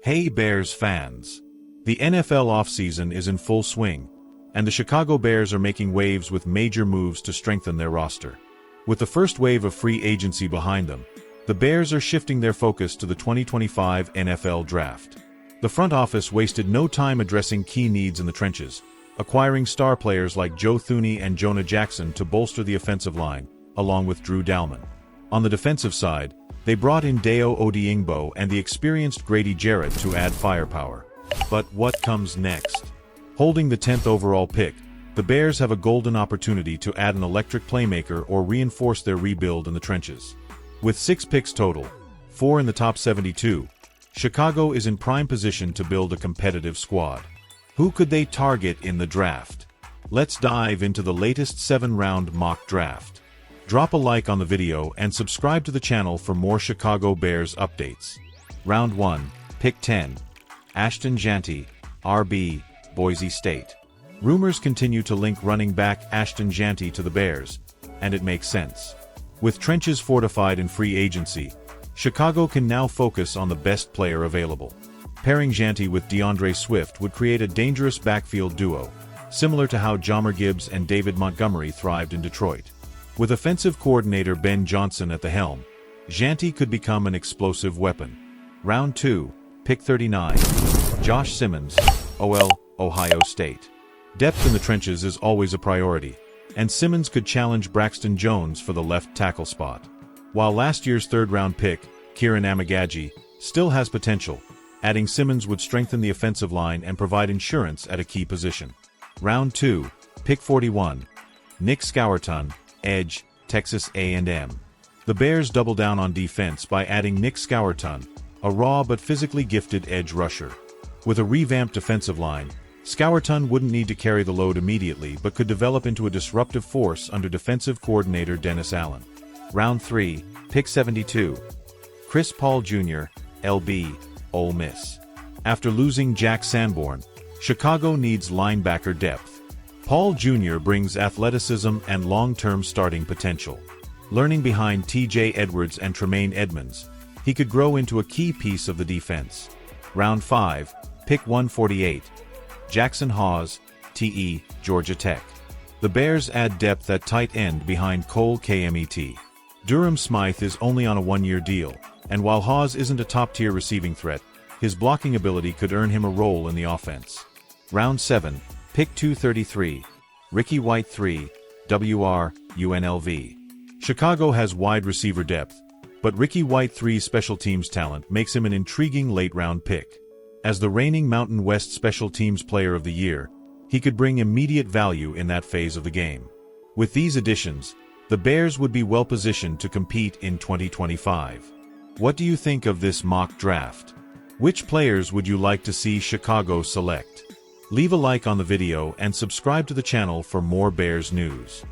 Hey Bears fans! The NFL offseason is in full swing, and the Chicago Bears are making waves with major moves to strengthen their roster. With the first wave of free agency behind them, the Bears are shifting their focus to the 2025 NFL Draft. The front office wasted no time addressing key needs in the trenches, acquiring star players like Joe Thuney and Jonah Jackson to bolster the offensive line, along with Drew Dalman. On the defensive side, they brought in Dayo Odeyingbo and the experienced Grady Jarrett to add firepower. But what comes next? Holding the 10th overall pick, the Bears have a golden opportunity to add an electric playmaker or reinforce their rebuild in the trenches. With 6 picks total, 4 in the top 72, Chicago is in prime position to build a competitive squad. Who could they target in the draft? Let's dive into the latest 7-round mock draft. Drop a like on the video and subscribe to the channel for more Chicago Bears updates. Round 1, Pick 10. Ashton Jeanty, RB, Boise State. Rumors continue to link running back Ashton Jeanty to the Bears, and it makes sense. With trenches fortified in free agency, Chicago can now focus on the best player available. Pairing Jeanty with DeAndre Swift would create a dangerous backfield duo, similar to how Jahmyr Gibbs and David Montgomery thrived in Detroit. With offensive coordinator Ben Johnson at the helm, Jeanty could become an explosive weapon. Round 2, Pick 39. Josh Simmons, OL, Ohio State. Depth in the trenches is always a priority, and Simmons could challenge Braxton Jones for the left tackle spot. While last year's third-round pick, Kieran Amegadjie, still has potential, adding Simmons would strengthen the offensive line and provide insurance at a key position. Round 2, Pick 41. Nick Scourton, Edge, Texas A&M. The Bears double down on defense by adding Nick Scourton, a raw but physically gifted edge rusher. With a revamped defensive line, Scourton wouldn't need to carry the load immediately but could develop into a disruptive force under defensive coordinator Dennis Allen. Round 3, Pick 72. Chris Paul Jr., LB, Ole Miss. After losing Jack Sanborn, Chicago needs linebacker depth. Paul Jr. brings athleticism and long-term starting potential. Learning behind T.J. Edwards and Tremaine Edmonds, he could grow into a key piece of the defense. Round 5, Pick 148. Jackson Hawes, TE, Georgia Tech. The Bears add depth at tight end behind Cole Kmet. Durham Smythe is only on a 1-year deal, and while Hawes isn't a top-tier receiving threat, his blocking ability could earn him a role in the offense. Round 7, Pick 233. Ricky White 3, WR, UNLV. Chicago has wide receiver depth, but Ricky White 3's special teams talent makes him an intriguing late-round pick. As the reigning Mountain West Special Teams Player of the Year, he could bring immediate value in that phase of the game. With these additions, the Bears would be well-positioned to compete in 2025. What do you think of this mock draft? Which players would you like to see Chicago select? Leave a like on the video and subscribe to the channel for more Bears news.